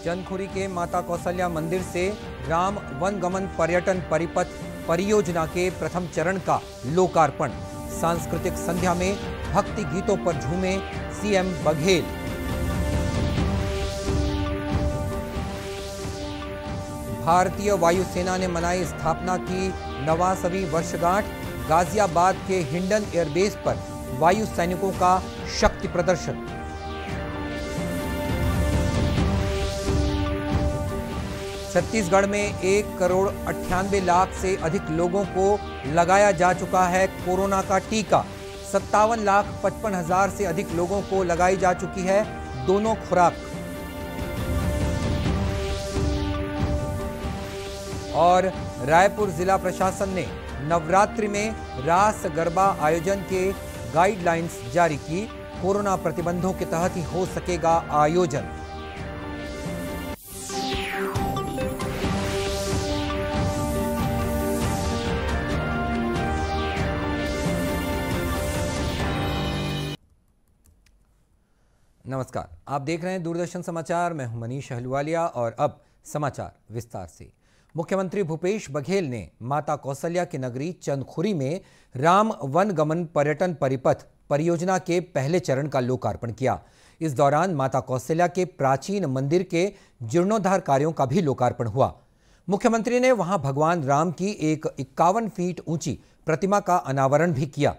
चंदखुरी के माता कौशल्या मंदिर से राम वनगमन पर्यटन परिपथ परियोजना के प्रथम चरण का लोकार्पण। सांस्कृतिक संध्या में भक्ति गीतों पर झूमे सीएम बघेल। भारतीय वायुसेना ने मनाई स्थापना की 89वीं वर्षगांठ। गाजियाबाद के हिंडन एयरबेस पर वायु सैनिकों का शक्ति प्रदर्शन। छत्तीसगढ़ में 1,98,00,000 से अधिक लोगों को लगाया जा चुका है कोरोना का टीका। 57,55,000 से अधिक लोगों को लगाई जा चुकी है दोनों खुराक। और रायपुर जिला प्रशासन ने नवरात्रि में रास गरबा आयोजन के गाइडलाइंस जारी की। कोरोना प्रतिबंधों के तहत ही हो सकेगा आयोजन। नमस्कार, आप देख रहे हैं दूरदर्शन समाचार। मैं हूं मनीष अहलुवालिया और अब समाचार विस्तार से। मुख्यमंत्री भूपेश बघेल ने माता कौशल्या की नगरी चंदखुरी में राम वनगमन पर्यटन परिपथ परियोजना के पहले चरण का लोकार्पण किया। इस दौरान माता कौशल्या के प्राचीन मंदिर के जीर्णोद्धार कार्यों का भी लोकार्पण हुआ। मुख्यमंत्री ने वहां भगवान राम की एक 51 फीट ऊंची प्रतिमा का अनावरण भी किया।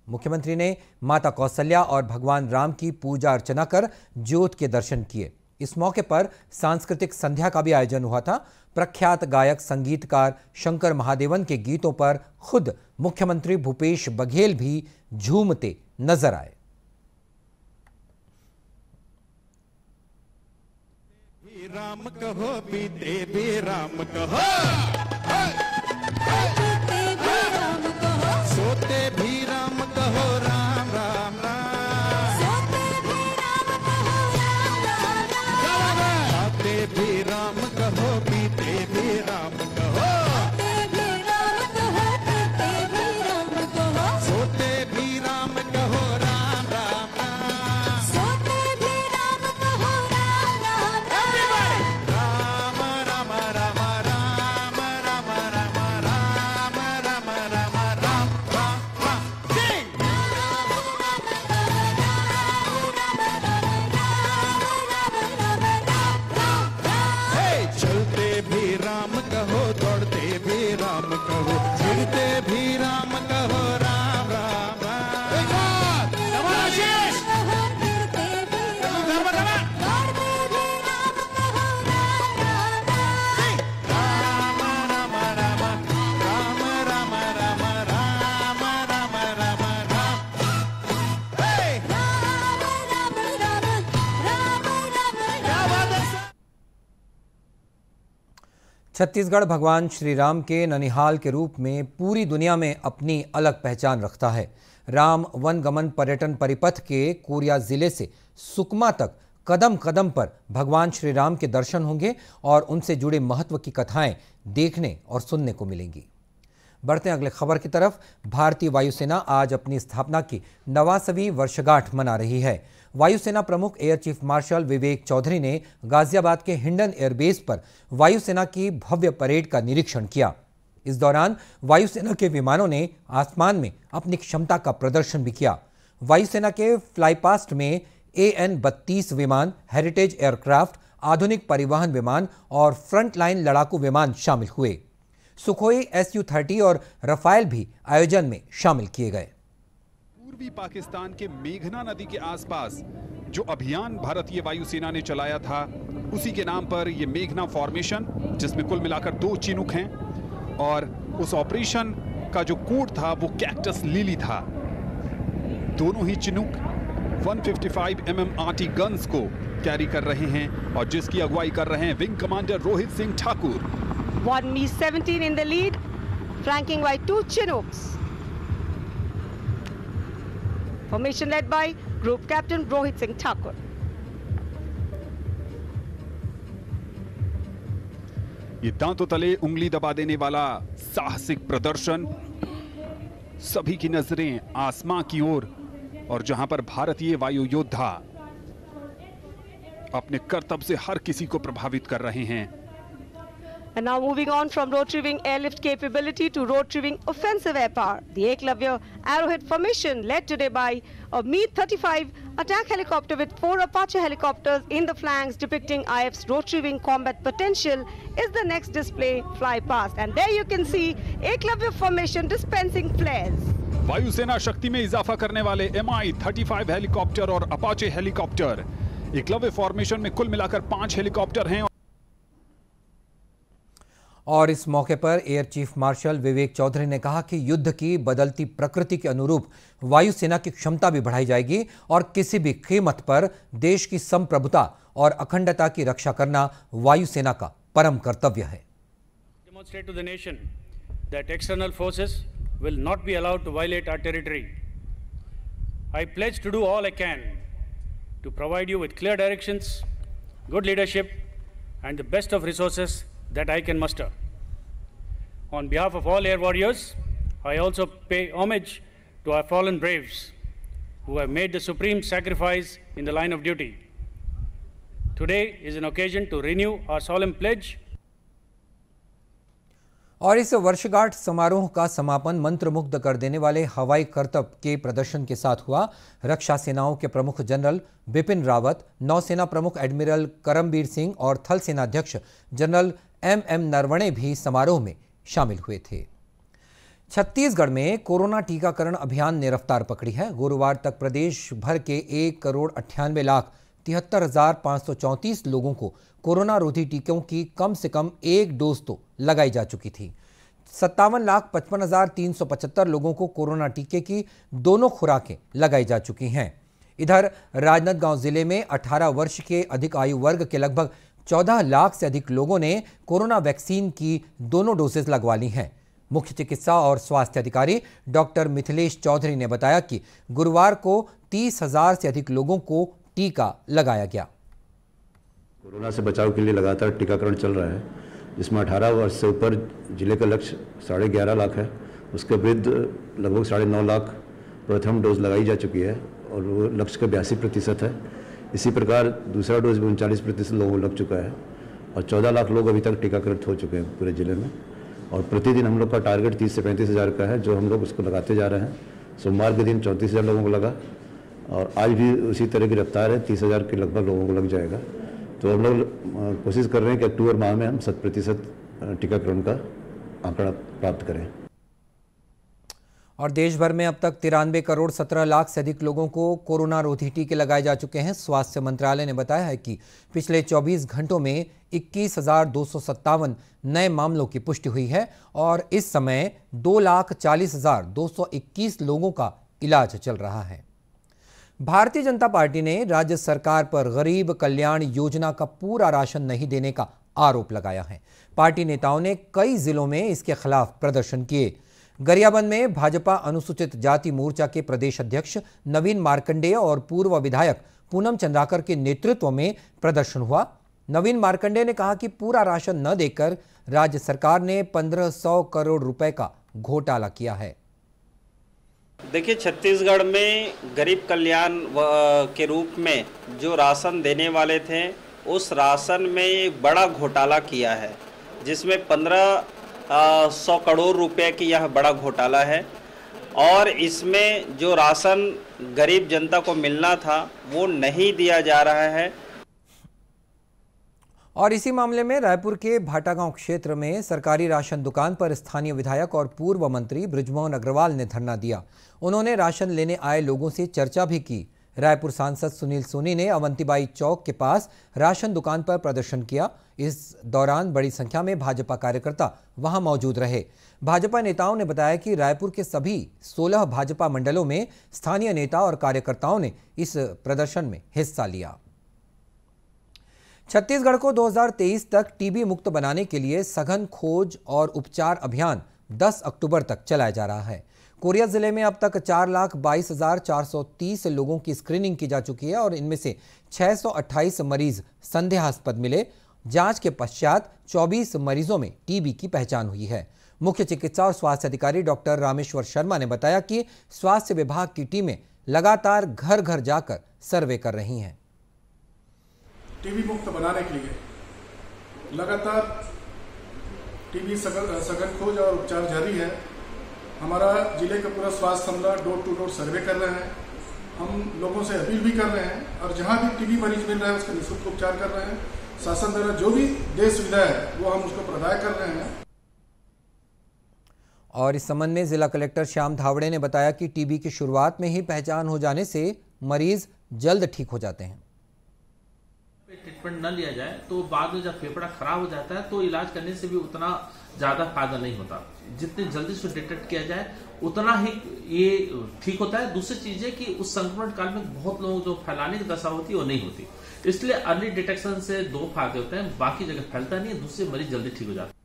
मुख्यमंत्री ने माता कौशल्या और भगवान राम की पूजा अर्चना कर ज्योत के दर्शन किए। इस मौके पर सांस्कृतिक संध्या का भी आयोजन हुआ था। प्रख्यात गायक संगीतकार शंकर महादेवन के गीतों पर खुद मुख्यमंत्री भूपेश बघेल भी झूमते नजर आए। राम कहो बीते भी राम कहो, सोते भी राम कहो, राम राम राम, सोते भी राम कहो, राम राम राम, आते भी राम कहो, बीते भी राम कहो, आते भी राम कहो, बीते भी राम कहो, सोते भी राम कहो, राम राम राम, सोते भी राम कहो, राम राम राम, राम राम राम राम राम राम राम राम राम। चलते भी राम कहो, दौड़ते भी राम कहो, फिरते भी राम कहो, राम राम राम, छत्तीसगढ़ भगवान श्री राम के ननिहाल के रूप में पूरी दुनिया में अपनी अलग पहचान रखता है। राम वनगमन पर्यटन परिपथ के कोरिया जिले से सुकमा तक कदम कदम पर भगवान श्री राम के दर्शन होंगे और उनसे जुड़े महत्व की कथाएं देखने और सुनने को मिलेंगी। बढ़ते हैं अगले खबर की तरफ। भारतीय वायुसेना आज अपनी स्थापना की 89वीं वर्षगांठ मना रही है। वायुसेना प्रमुख एयर चीफ मार्शल विवेक चौधरी ने गाजियाबाद के हिंडन एयरबेस पर वायुसेना की भव्य परेड का निरीक्षण किया। इस दौरान वायुसेना के विमानों ने आसमान में अपनी क्षमता का प्रदर्शन भी किया। वायुसेना के फ्लाईपास्ट में AN-32 विमान, हेरिटेज एयरक्राफ्ट, आधुनिक परिवहन विमान और फ्रंटलाइन लड़ाकू विमान शामिल हुए। सुखोई Su-30 और रफाल भी आयोजन में शामिल किए गए। पूर्वी पाकिस्तान के मेघना नदी के आसपास जो अभियान भारतीय वायुसेना ने चलाया था, उसी के नाम पर यह मेघना फॉर्मेशन, जिसमें कुल मिलाकर 2 चिनूक हैं, और उस ऑपरेशन का जो कोड था वो कैक्टस लिली था। दोनों ही चिनूक 155 mm आर्टी गन्स को कैरी कर रहे हैं और जिसकी अगुवाई कर रहे हैं wing commander Rohit Singh Thakur. 1E-17 in the lead, flanking by 2 Chinooks. Formation led by Group Captain Rohit Singh Thakur. ये दांतों तले उंगली दबा देने वाला साहसिक प्रदर्शन, सभी की नजरें आसमां की ओर, और जहां पर भारतीय वायु योद्धा अपने करतब से हर किसी को प्रभावित कर रहे हैं। And now moving on from rotary wing airlift capability to rotary wing offensive air power. The Eklavya Arrowhead formation led today by a Me-35 attack helicopter with 4 Apache helicopters in the flanks depicting IF's rotary wing combat potential is the next display fly past. And there you can see Eklavya formation dispensing flares. वायुसेना शक्ति में इजाफा करने वाले Mi-35 helicopter और Apache helicopter. Eklavya formation में कुल मिलाकर 5 हेलीकॉप्टर हैं। और इस मौके पर एयर चीफ मार्शल विवेक चौधरी ने कहा कि युद्ध की बदलती प्रकृति के अनुरूप वायुसेना की क्षमता भी बढ़ाई जाएगी और किसी भी कीमत पर देश की संप्रभुता और अखंडता की रक्षा करना वायुसेना का परम कर्तव्य है। Demonstrate to the nation that external forces will not be allowed to violate our territory. I pledge to do all I can to provide you with clear directions, good leadership, and the best of resources that I can muster. On behalf of all air warriors, I also pay homage to our fallen braves who have made the supreme sacrifice in the line of duty. Today is an occasion to renew our solemn pledge. और इस वर्षगांठ समारोह का समापन मंत्रमुग्ध कर देने वाले हवाई करतब के प्रदर्शन के साथ हुआ। रक्षा सेनाओं के प्रमुख जनरल बिपिन रावत, नौसेना प्रमुख एडमिरल करमबीर सिंह और थल सेनाध्यक्ष जनरल MM नरवणे भी समारोह में शामिल हुए थे। छत्तीसगढ़ में कोरोना टीकाकरण अभियान ने रफ्तार पकड़ी है। गुरुवार तक प्रदेश भर के 1,98,73,534 लोगों को कोरोना रोधी टीकों की कम से कम एक डोज तो लगाई जा चुकी थी। 57,55,375 लोगों को कोरोना टीके की दोनों खुराकें लगाई जा चुकी हैं। इधर राजनांदगांव जिले में 18 वर्ष के अधिक आयु वर्ग के लगभग 14 लाख से अधिक लोगों ने कोरोना वैक्सीन की दोनों डोजेज लगवा ली हैं। मुख्य चिकित्सा और स्वास्थ्य अधिकारी डॉक्टर मिथिलेश चौधरी ने बताया कि गुरुवार को 30,000 से अधिक लोगों को टीका लगाया गया। कोरोना से बचाव के लिए लगातार टीकाकरण चल रहा है, जिसमें 18 वर्ष से ऊपर जिले का लक्ष्य 11.5 लाख है। उसके विरुद्ध लगभग 9.5 लाख प्रथम डोज लगाई जा चुकी है और वो लक्ष्य का 82% है। इसी प्रकार दूसरा डोज भी 39% लोगों को लग चुका है और 14 लाख लोग अभी तक टीकाकृत हो चुके हैं पूरे जिले में। और प्रतिदिन हम लोग का टारगेट 30 से 35 हज़ार का है, जो हम लोग उसको लगाते जा रहे हैं। सोमवार के दिन 34,000 लोगों को लगा और आज भी उसी तरह की रफ्तार है, 30,000 के लगभग लोगों को लग जाएगा। तो हम लोग कोशिश कर रहे हैं कि अक्टूबर माह में हम 100% टीकाकरण का आंकड़ा प्राप्त करें। और देश भर में अब तक 93 करोड़ 17 लाख से अधिक लोगों को कोरोना रोधी टीके लगाए जा चुके हैं। स्वास्थ्य मंत्रालय ने बताया है कि पिछले 24 घंटों में 21,257 नए मामलों की पुष्टि हुई है और इस समय 2,40,221 लोगों का इलाज चल रहा है। भारतीय जनता पार्टी ने राज्य सरकार पर गरीब कल्याण योजना का पूरा राशन नहीं देने का आरोप लगाया है। पार्टी नेताओं ने कई जिलों में इसके खिलाफ प्रदर्शन किए। गरियाबंद में भाजपा अनुसूचित जाति मोर्चा के प्रदेश अध्यक्ष नवीन मार्कंडेय और पूर्व विधायक पूनम चंद्राकर के नेतृत्व में प्रदर्शन हुआ। नवीन मार्कंडेय ने कहा कि पूरा राशन न देकर राज्य सरकार ने 1,500 करोड़ रुपए का घोटाला किया है। देखिए, छत्तीसगढ़ में गरीब कल्याण के रूप में जो राशन देने वाले थे, उस राशन में बड़ा घोटाला किया है, जिसमें 1,500 करोड़ रुपए की यह बड़ा घोटाला है। और इसमें जो राशन गरीब जनता को मिलना था वो नहीं दिया जा रहा है। और इसी मामले में रायपुर के भाटागांव क्षेत्र में सरकारी राशन दुकान पर स्थानीय विधायक और पूर्व मंत्री बृजमोहन अग्रवाल ने धरना दिया। उन्होंने राशन लेने आए लोगों से चर्चा भी की। रायपुर सांसद सुनील सोनी ने अवंतीबाई चौक के पास राशन दुकान पर प्रदर्शन किया। इस दौरान बड़ी संख्या में भाजपा कार्यकर्ता वहां मौजूद रहे। भाजपा नेताओं ने बताया कि रायपुर के सभी 16 भाजपा मंडलों में स्थानीय नेता और कार्यकर्ताओं ने इस प्रदर्शन में हिस्सा लिया। छत्तीसगढ़ को 2023 तक टीबी मुक्त बनाने के लिए सघन खोज और उपचार अभियान 10 अक्टूबर तक चलाया जा रहा है। कोरिया जिले में अब तक 4,22,430 लोगों की स्क्रीनिंग की जा चुकी है और इनमें से 628 मरीज संदेहास्पद मिले। जांच के पश्चात 24 मरीजों में टीबी की पहचान हुई है। मुख्य चिकित्सा और स्वास्थ्य अधिकारी डॉक्टर रामेश्वर शर्मा ने बताया कि स्वास्थ्य विभाग की टीमें लगातार घर घर जाकर सर्वे कर रही हैं। टीबी मुक्त बनाने के लिए लगातार टीबी सघन खोज और उपचार जारी है। हमारा जिले का पूरा स्वास्थ्य अमला डोर टू डोर सर्वे कर रहे हैं। हम लोगों से अपील भी कर रहे हैं और जहां भी टीबी मरीज मिल रहा है उसका निःशुल्क उपचार कर रहे हैं। शासन द्वारा जो भी देय सुविधा है वो हम उसको प्रदान कर रहे हैं। और इस संबंध में जिला कलेक्टर श्याम धावड़े ने बताया कि टीबी की शुरुआत में ही पहचान हो जाने से मरीज जल्द ठीक हो जाते हैं। ट्रीटमेंट न लिया जाए तो बाद में जब फेफड़ा खराब हो जाता है तो इलाज करने से भी उतना ज्यादा फायदा नहीं होता। जितनी जल्दी से डिटेक्ट किया जाए उतना ही ये ठीक होता है। दूसरी चीज है कि उस संक्रमण काल में बहुत लोग जो फैलाने की दशा होती है वो नहीं होती, इसलिए अर्ली डिटेक्शन से 2 फायदे होते हैं, बाकी जगह फैलता नहीं है, दूसरे मरीज जल्दी ठीक हो जाते हैं।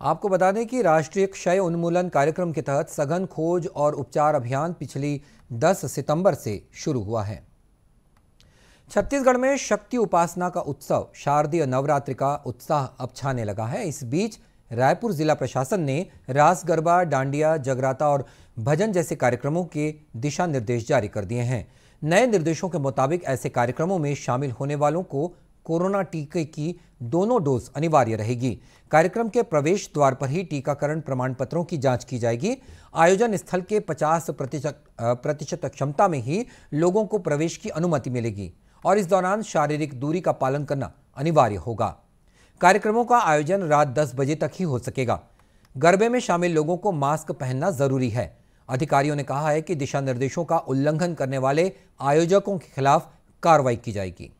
आपको बता दें कि राष्ट्रीय क्षय उन्मूलन कार्यक्रम के तहत सघन खोज और उपचार अभियान पिछली 10 सितंबर से शुरू हुआ है। छत्तीसगढ़ में शक्ति उपासना का उत्सव शारदीय नवरात्रि का उत्साह अब छाने लगा है। इस बीच रायपुर जिला प्रशासन ने रास गरबा, डांडिया, जगराता और भजन जैसे कार्यक्रमों के दिशा निर्देश जारी कर दिए हैं। नए निर्देशों के मुताबिक ऐसे कार्यक्रमों में शामिल होने वालों को कोरोना टीके की दोनों डोज अनिवार्य रहेगी। कार्यक्रम के प्रवेश द्वार पर ही टीकाकरण प्रमाण पत्रों की जांच की जाएगी। आयोजन स्थल के 50% क्षमता में ही लोगों को प्रवेश की अनुमति मिलेगी और इस दौरान शारीरिक दूरी का पालन करना अनिवार्य होगा। कार्यक्रमों का आयोजन रात 10 बजे तक ही हो सकेगा। गरबे में शामिल लोगों को मास्क पहनना जरूरी है। अधिकारियों ने कहा है कि दिशा निर्देशों का उल्लंघन करने वाले आयोजकों के खिलाफ कार्रवाई की जाएगी।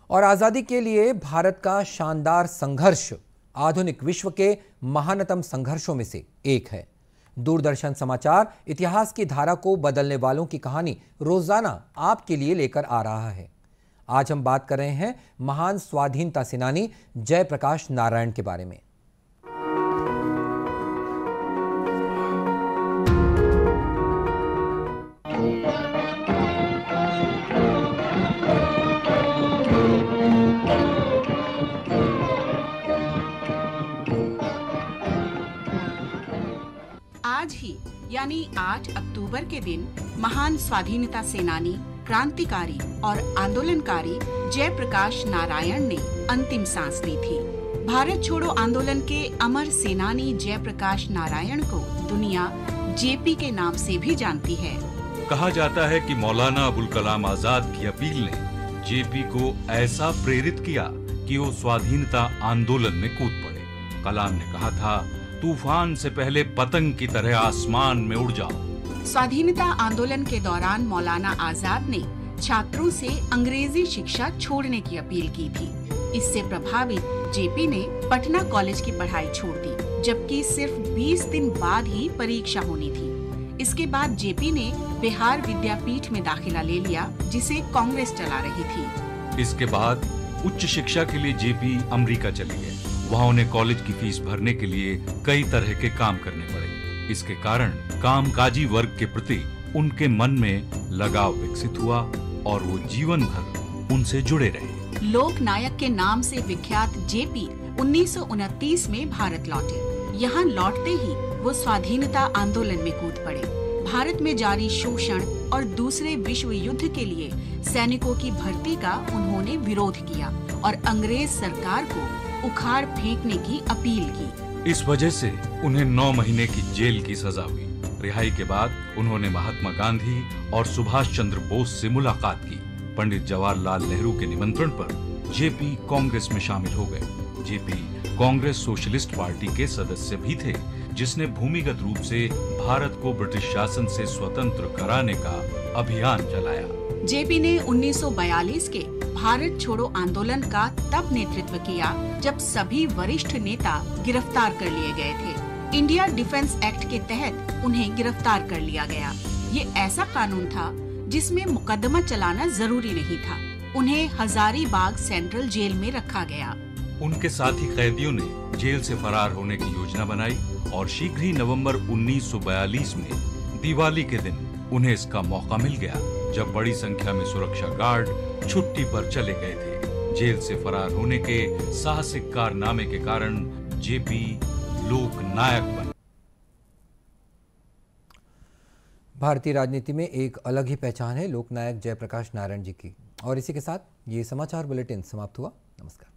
और आजादी के लिए भारत का शानदार संघर्ष आधुनिक विश्व के महानतम संघर्षों में से एक है। दूरदर्शन समाचार इतिहास की धारा को बदलने वालों की कहानी रोजाना आपके लिए लेकर आ रहा है। आज हम बात कर रहे हैं महान स्वाधीनता सेनानी जयप्रकाश नारायण के बारे में। आज ही यानी 8 अक्टूबर के दिन महान स्वाधीनता सेनानी, क्रांतिकारी और आंदोलनकारी जयप्रकाश नारायण ने अंतिम सांस ली थी। भारत छोड़ो आंदोलन के अमर सेनानी जयप्रकाश नारायण को दुनिया जेपी के नाम से भी जानती है। कहा जाता है कि मौलाना अबुल कलाम आजाद की अपील ने जेपी को ऐसा प्रेरित किया कि वो स्वाधीनता आंदोलन में कूद पड़े। कलाम ने कहा था, तूफान से पहले पतंग की तरह आसमान में उड़ जाओ। स्वाधीनता आंदोलन के दौरान मौलाना आजाद ने छात्रों से अंग्रेजी शिक्षा छोड़ने की अपील की थी। इससे प्रभावित जेपी ने पटना कॉलेज की पढ़ाई छोड़ दी, जबकि सिर्फ 20 दिन बाद ही परीक्षा होनी थी। इसके बाद जेपी ने बिहार विद्यापीठ में दाखिला ले लिया, जिसे कांग्रेस चला रही थी। इसके बाद उच्च शिक्षा के लिए जेपी अमेरिका चले गए। वहाँ उन्हें कॉलेज की फीस भरने के लिए कई तरह के काम करने पड़े। इसके कारण कामकाजी वर्ग के प्रति उनके मन में लगाव विकसित हुआ और वो जीवन भर उनसे जुड़े रहे। लोक नायक के नाम से विख्यात जेपी 1929 में भारत लौटे। यहाँ लौटते ही वो स्वाधीनता आंदोलन में कूद पड़े। भारत में जारी शोषण और दूसरे विश्व युद्ध के लिए सैनिकों की भर्ती का उन्होंने विरोध किया और अंग्रेज सरकार को उखाड़ फेंकने की अपील की। इस वजह से उन्हें 9 महीने की जेल की सजा हुई। रिहाई के बाद उन्होंने महात्मा गांधी और सुभाष चंद्र बोस से मुलाकात की। पंडित जवाहरलाल नेहरू के निमंत्रण पर जेपी कांग्रेस में शामिल हो गए। जेपी कांग्रेस सोशलिस्ट पार्टी के सदस्य भी थे, जिसने भूमिगत रूप से भारत को ब्रिटिश शासन से स्वतंत्र कराने का अभियान चलाया। जेपी ने 1942 के भारत छोड़ो आंदोलन का तब नेतृत्व किया जब सभी वरिष्ठ नेता गिरफ्तार कर लिए गए थे। इंडिया डिफेंस एक्ट के तहत उन्हें गिरफ्तार कर लिया गया। ये ऐसा कानून था जिसमें मुकदमा चलाना जरूरी नहीं था। उन्हें हजारीबाग सेंट्रल जेल में रखा गया। उनके साथी कैदियों ने जेल से फरार होने की योजना बनाई और शीघ्र ही नवंबर 1942 में दिवाली के दिन उन्हें इसका मौका मिल गया, जब बड़ी संख्या में सुरक्षा गार्ड छुट्टी पर चले गए थे। जेल से फरार होने के साहसिक कारनामे के कारण जेपी लोक नायक बने। भारतीय राजनीति में एक अलग ही पहचान है लोकनायक जयप्रकाश नारायण जी की, और इसी के साथ ये समाचार बुलेटिन समाप्त हुआ। नमस्कार।